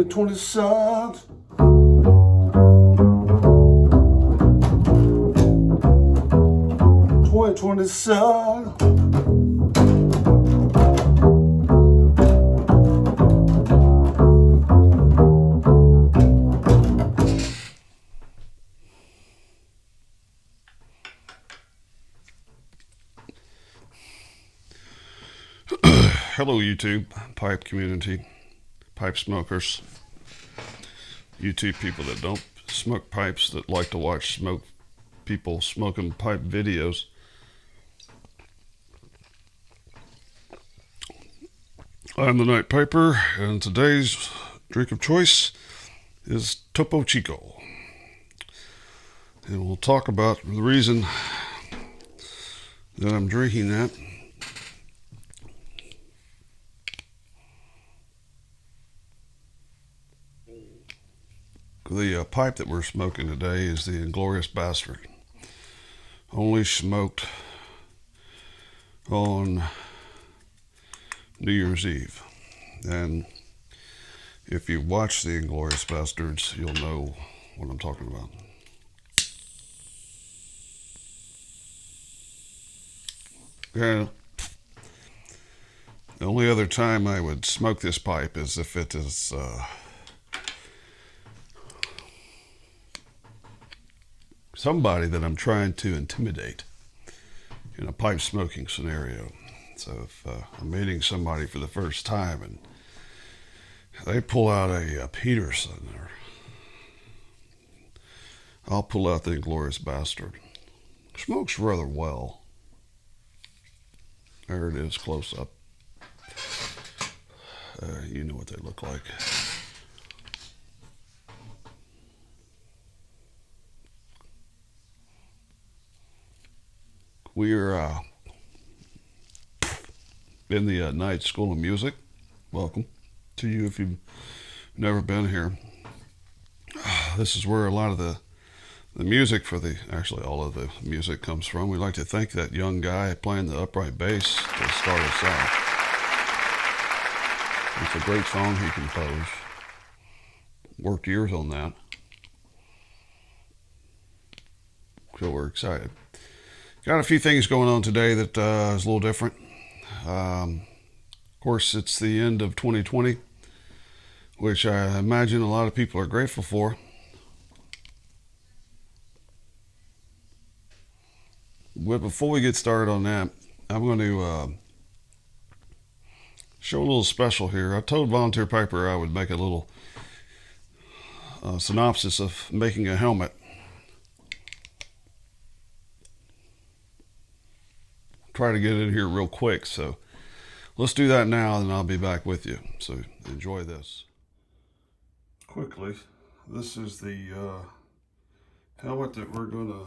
27th. Hello, YouTube, pipe community, pipe smokers, YouTube people that don't smoke pipes that like to watch people smoking pipe videos. I'm the Night Piper, and today's drink of choice is Topo Chico. And we'll talk about the reason that I'm drinking that. The pipe that we're smoking today is the Inglorious Bastard. Only smoked on New Year's Eve. And if you watch the Inglorious Bastards, you'll know what I'm talking about. Yeah. The only other time I would smoke this pipe is if it is somebody that I'm trying to intimidate in a pipe smoking scenario. So if I'm meeting somebody for the first time and they pull out a Peterson, or I'll pull out the Inglorious Bastard. Smokes rather well. There it is, close up. You know what they look like. We're in the Night School of Music. Welcome to you if you've never been here. This is where a lot of the music actually all of the music comes from. We'd like to thank that young guy playing the upright bass to start us out. It's a great song he composed. Worked years on that. So we're excited. Got a few things going on today that is a little different. Of course, it's the end of 2020, which I imagine a lot of people are grateful for. But before we get started on that, I'm going to show a little special here. I told Volunteer Piper I would make a little synopsis of making a helmet. Try to get it in here real quick, so let's do that now, and I'll be back with you. So enjoy this. Quickly, this is the helmet that we're going to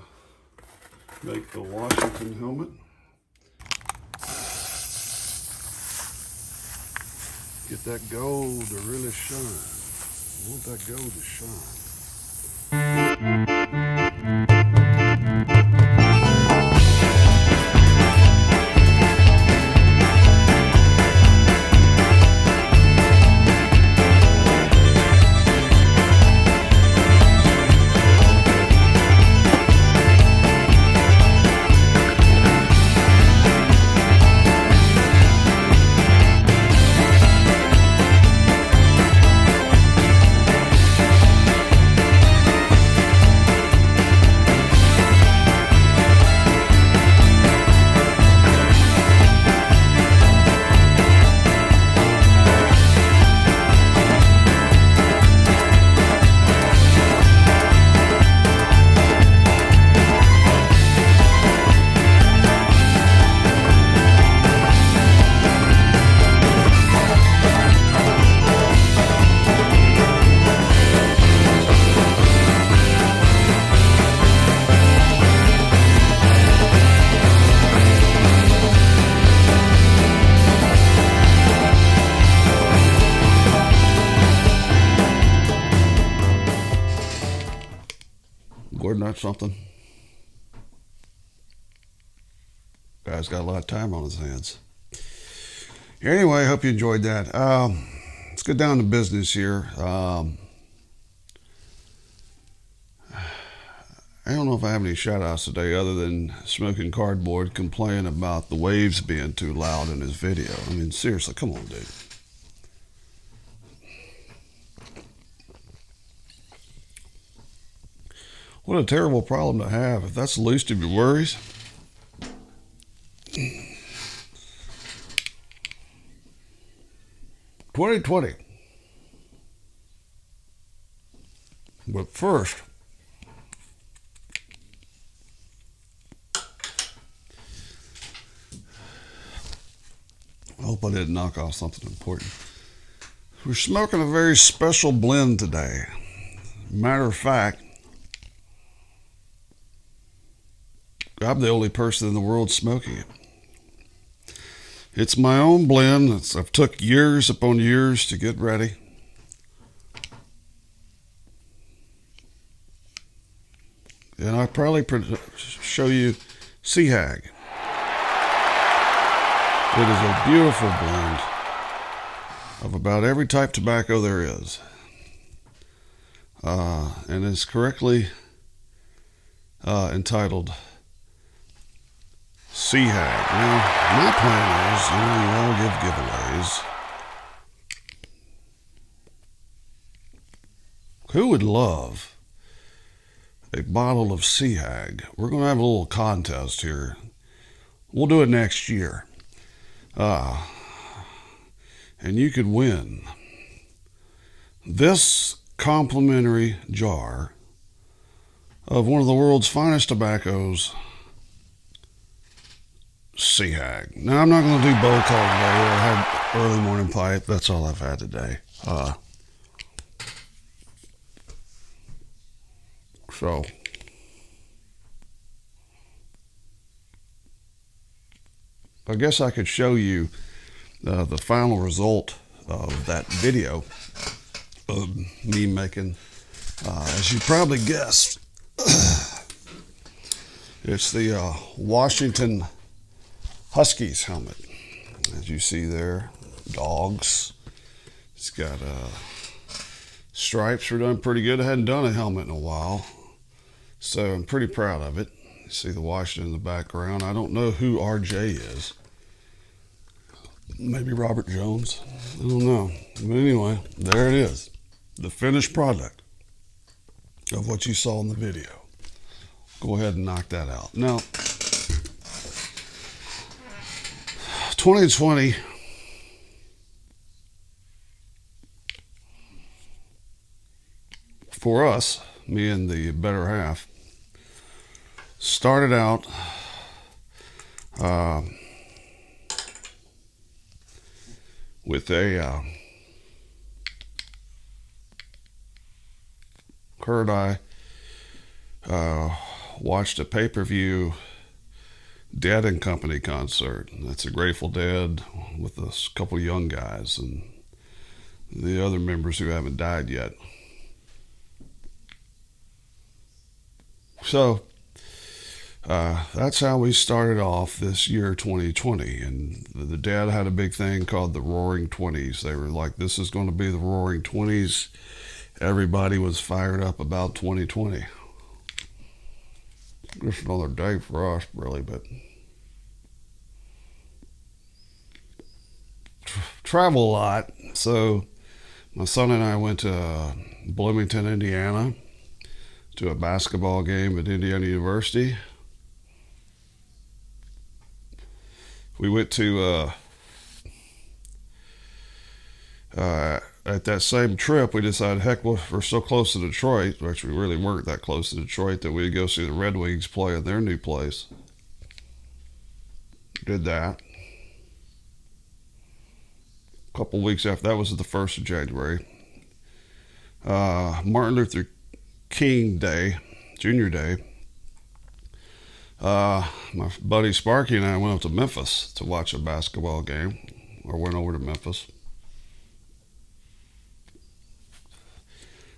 make, the Washington helmet. Get that gold to really shine. I want that gold to shine. Not something. Guy's got a lot of time on his hands. Anyway, I hope you enjoyed that. let's get down to business here. I don't know if I have any shout outs today other than Smoking Cardboard complaining about the waves being too loud in his video. I mean, seriously, come on, dude. What a terrible problem to have. If that's the least of your worries. 2020. But first, I hope I didn't knock off something important. We're smoking a very special blend today. Matter of fact, I'm the only person in the world smoking it. It's my own blend. I've took years upon years to get ready. And I'll probably show you CHAG. It is a beautiful blend of about every type tobacco there is. And it's correctly entitled CHAG. Now, my plan is, you all give giveaways. Who would love a bottle of CHAG? We're going to have a little contest here. We'll do it next year. And you could win this complimentary jar of one of the world's finest tobaccos, CHAG. Now, I'm not going to do bowl call today. I had early morning pipe. That's all I've had today. So, I guess I could show you the final result of that video of me making, as you probably guessed, it's the Washington Huskies helmet. As you see there, dogs. It's got stripes. We're doing pretty good. I hadn't done a helmet in a while, so I'm pretty proud of it. You see the Washington in the background. I don't know who RJ is. Maybe Robert Jones. I don't know. But anyway, there it is. The finished product of what you saw in the video. Go ahead and knock that out. Now, 2020 for us, me and the better half, started out with a Kurt and I watched a pay-per-view Dead and Company concert. That's a Grateful Dead with a couple of young guys and the other members who haven't died yet. So that's how we started off this year 2020. And the Dead had a big thing called the Roaring Twenties. They were like, this is going to be the Roaring Twenties. Everybody was fired up about 2020. Just another day for us, really, but travel a lot. So my son and I went to Bloomington, Indiana, to a basketball game at Indiana University. We went to at that same trip, we decided, heck, we're so close to Detroit. Actually, we really weren't that close to Detroit, that we'd go see the Red Wings play in their new place. Did that. A couple weeks after that was the 1st of January. Martin Luther King Day, Junior Day. My buddy Sparky and I went up to Memphis to watch a basketball game, or went over to Memphis.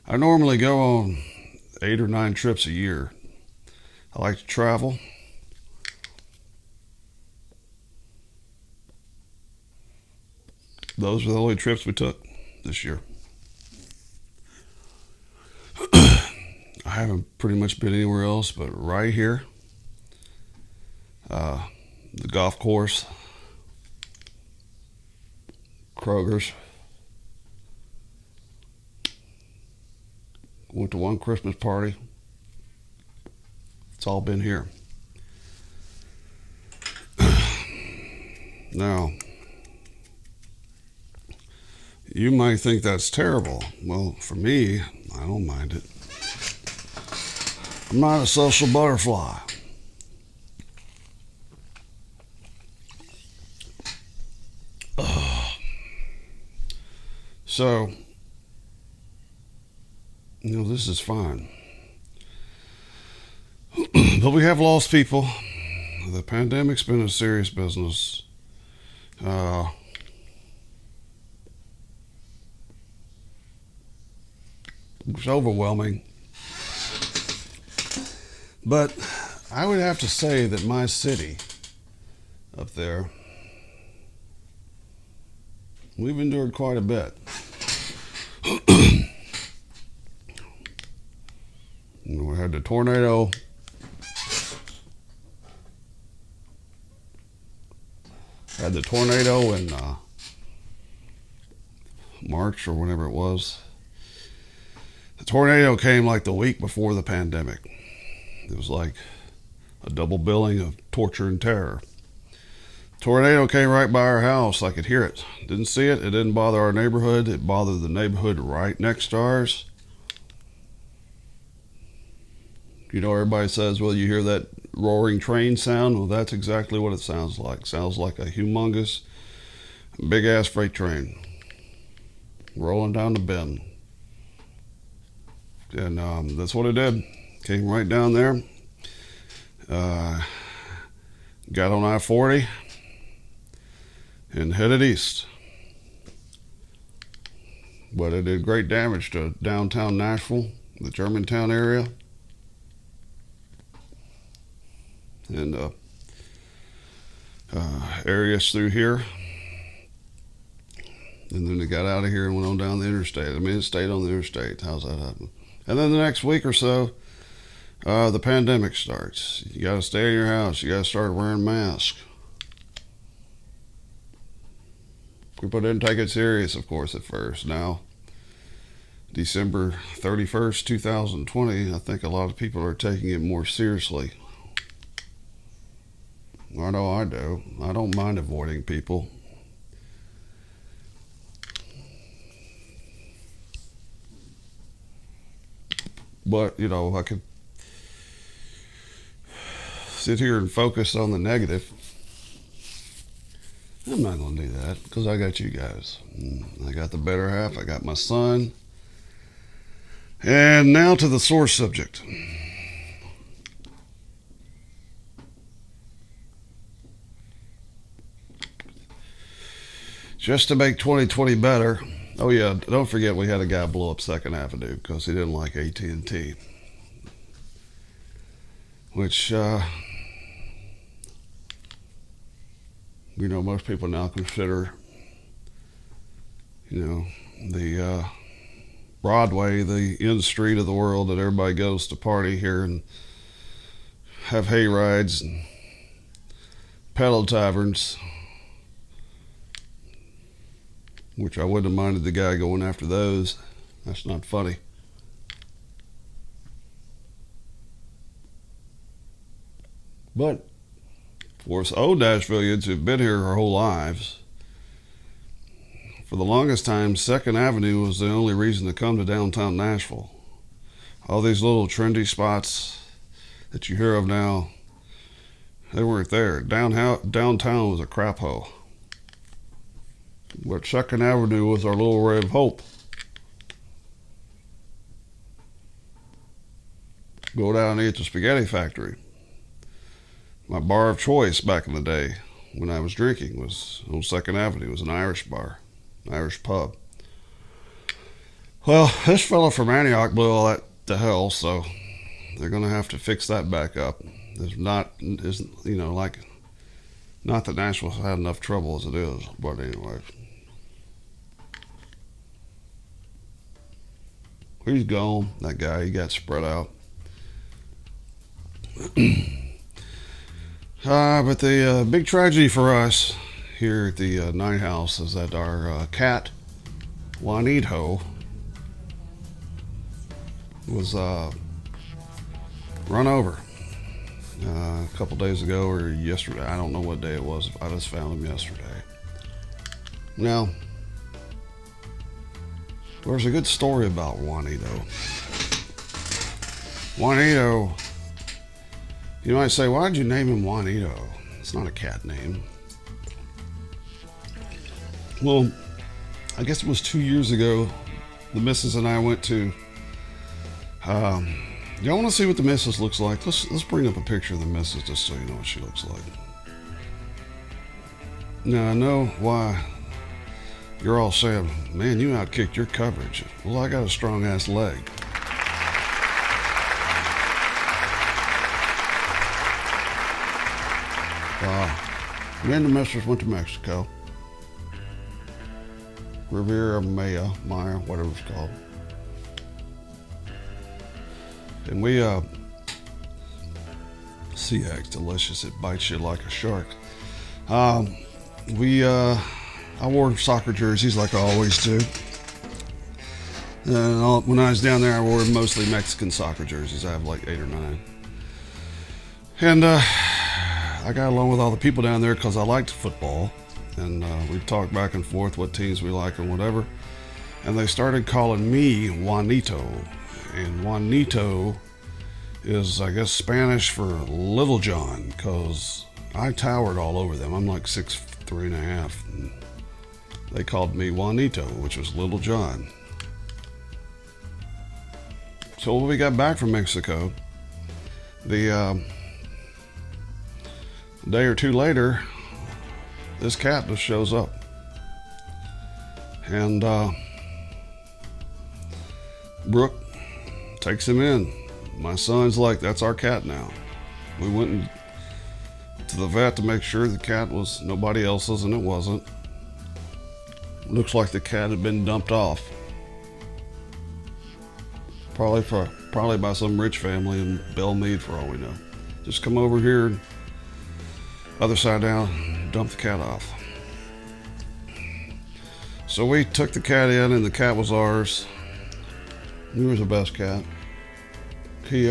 I normally go on 8 or 9 trips a year. I like to travel. Those were the only trips we took this year. I haven't pretty much been anywhere else but right here. The golf course, Kroger's. Went to one Christmas party. It's all been here. Now, you might think that's terrible. Well, for me, I don't mind it. I'm not a social butterfly. So, this is fine. But we have lost people. The pandemic's been a serious business. It's overwhelming. But I would have to say that my city up there, we've endured quite a bit. We had the tornado. Had the tornado in March or whenever it was. The tornado came like the week before the pandemic. It was like a double billing of torture and terror. Tornado came right by our house. I could hear it. Didn't see it. It didn't bother our neighborhood. It bothered the neighborhood right next to ours. Everybody says, well, you hear that roaring train sound? Well, that's exactly what it sounds like. It sounds like a humongous, big-ass freight train rolling down the bend. And that's what it did. Came right down there. Got on I-40 and headed east. But it did great damage to downtown Nashville, the Germantown area. And areas through here. And then it got out of here and went on down the interstate. I mean, it stayed on the interstate. How's that happen? And then the next week or so, the pandemic starts. You got to stay in your house. You got to start wearing masks. People didn't take it serious, of course, at first. Now, December 31st, 2020, I think a lot of people are taking it more seriously. I know I do. I don't mind avoiding people. But, I could sit here and focus on the negative. I'm not going to do that because I got you guys. I got the better half. I got my son. And now to the sore subject. Just to make 2020 better. Oh yeah, don't forget we had a guy blow up 2nd Avenue because he didn't like AT&T. Which, most people now consider, the Broadway, the end street of the world that everybody goes to party here and have hay rides and pedal taverns. Which I wouldn't have minded the guy going after those. That's not funny. But for us old Nashvilleians who've been here our whole lives, for the longest time, 2nd Avenue was the only reason to come to downtown Nashville. All these little trendy spots that you hear of now, they weren't there. Downtown was a crap hole. But 2nd Avenue was our little ray of hope. Go down and eat the Spaghetti Factory. My bar of choice back in the day when I was drinking was on 2nd Avenue. It was an Irish bar, Irish pub. Well, this fellow from Antioch blew all that to hell, so they're going to have to fix that back up. Not that Nashville's had enough trouble as it is, but anyway. He's gone. That guy, he got spread out. But the big tragedy for us here at the Night House is that our cat, Juanito, was run over a couple days ago or yesterday. I don't know what day it was. I just found him yesterday. Now, there's a good story about Juanito. Juanito, you might say, why did you name him Juanito? It's not a cat name. Well, I guess it was 2 years ago. The missus and I went to. Y'all want to see what the missus looks like? Let's bring up a picture of the missus just so you know what she looks like. Now I know why you're all saying, "Man, you outkicked your coverage." Well, I got a strong ass leg. Me and the missus went to Mexico. Riviera Maya, whatever it's called. And we, sea eggs, delicious. It bites you like a shark. I wore soccer jerseys like I always do. And when I was down there, I wore mostly Mexican soccer jerseys. I have like 8 or 9. And I got along with all the people down there because I liked football. And we talked back and forth what teams we like and whatever. And they started calling me Juanito. And Juanito is, I guess, Spanish for Little John, because I towered all over them. I'm like 6'3.5", and they called me Juanito, which was Little John. So when we got back from Mexico, the day or two later, this cat just shows up. And Brooke takes him in. My son's like, that's our cat now. We went to the vet to make sure the cat was nobody else's, and it wasn't. Looks like the cat had been dumped off. Probably by some rich family in Belmead, for all we know. Just come over here, and other side down, dump the cat off. So we took the cat in, and the cat was ours. He was the best cat. He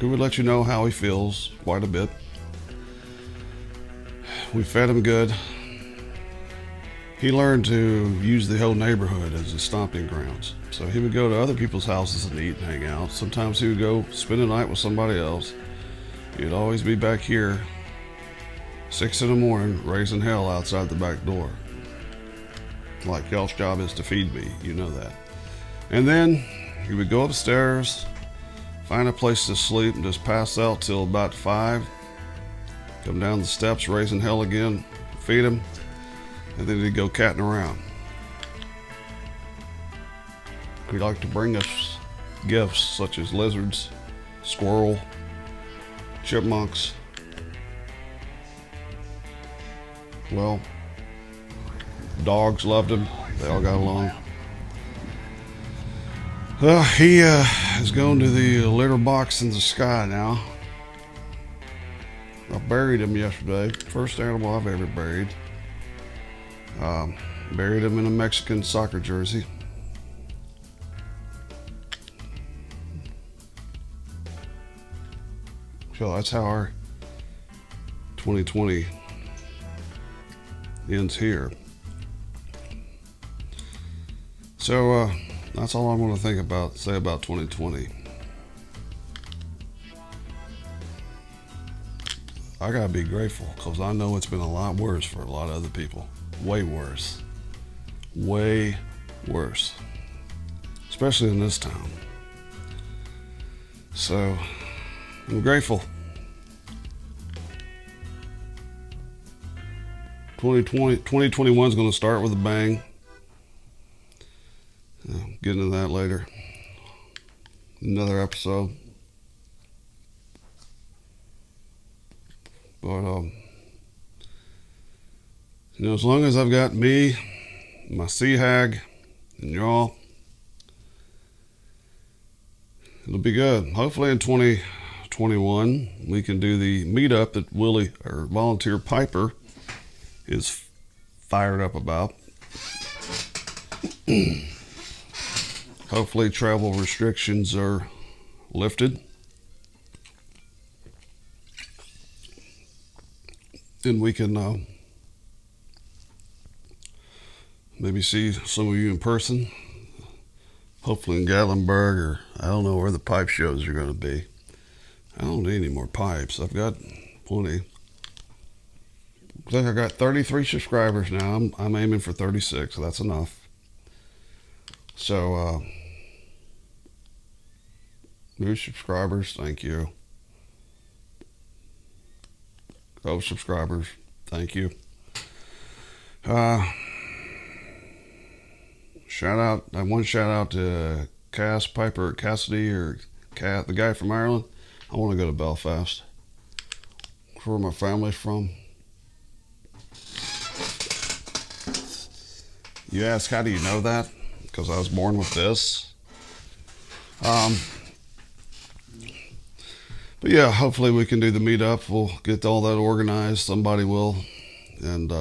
would let you know how he feels quite a bit. We fed him good. He learned to use the whole neighborhood as his stomping grounds. So he would go to other people's houses and eat and hang out. Sometimes he would go spend the night with somebody else. He'd always be back here, 6 in the morning, raising hell outside the back door. Like y'all's job is to feed me, you know that. And then he would go upstairs, find a place to sleep, and just pass out till about 5. Come down the steps, raising hell again, feed him, and then he'd go catting around. He'd like to bring us gifts such as lizards, squirrel, chipmunks. Well, dogs loved him. They all got along. He is going to the litter box in the sky now. I buried him yesterday. First animal I've ever buried. Buried him in a Mexican soccer jersey. So that's how our 2020 ends here. So that's all I'm going to say about 2020. I gotta be grateful because I know it's been a lot worse for a lot of other people. Way worse. Way worse. Especially in this town. So I'm grateful. 2021 is going to start with a bang. Get into that later. Another episode. But as long as I've got me, my sea hag, And y'all, it'll be good. Hopefully in 2021 we can do the meetup that Willie, or Volunteer Piper, is fired up about. Hopefully travel restrictions are lifted. And we can maybe see some of you in person. Hopefully in Gatlinburg, or I don't know where the pipe shows are going to be. I don't need any more pipes. I've got plenty. I think I got 33 subscribers now. I'm aiming for 36, so that's enough. So, new subscribers, thank you. Old subscribers, thank you. One shout out to Cass Piper Cassidy, or Cat, the guy from Ireland. I want to go to Belfast. That's where my family's from. You ask, how do you know that? Because I was born with this. But yeah, hopefully we can do the meetup. We'll get all that organized. Somebody will. And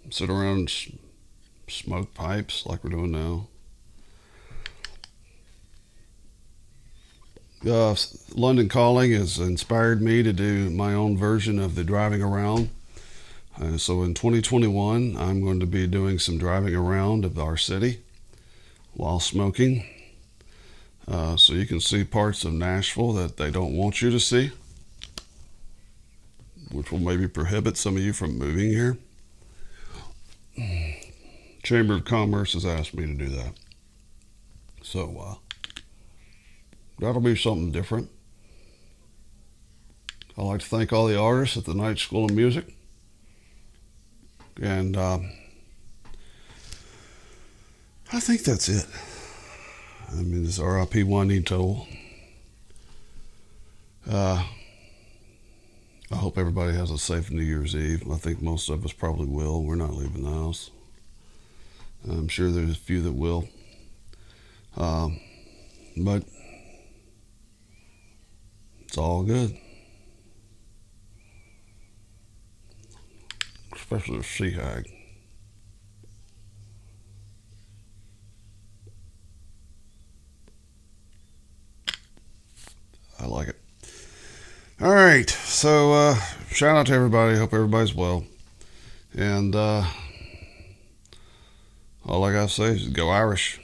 sit around and smoke pipes like we're doing now. London Calling has inspired me to do my own version of the driving around. So in 2021, I'm going to be doing some driving around of our city while smoking. So you can see parts of Nashville that they don't want you to see, which will maybe prohibit some of you from moving here. Chamber of Commerce has asked me to do that. So that'll be something different. I'd like to thank all the artists at the Night School of Music. And I think that's it. I mean, it's R.I.P. Juanito. I hope everybody has a safe New Year's Eve. I think most of us probably will. We're not leaving the house. I'm sure there's a few that will. But it's all good. Especially the sea hag. I like it. All right. So shout out to everybody. Hope everybody's well. And all I gotta say is go Irish.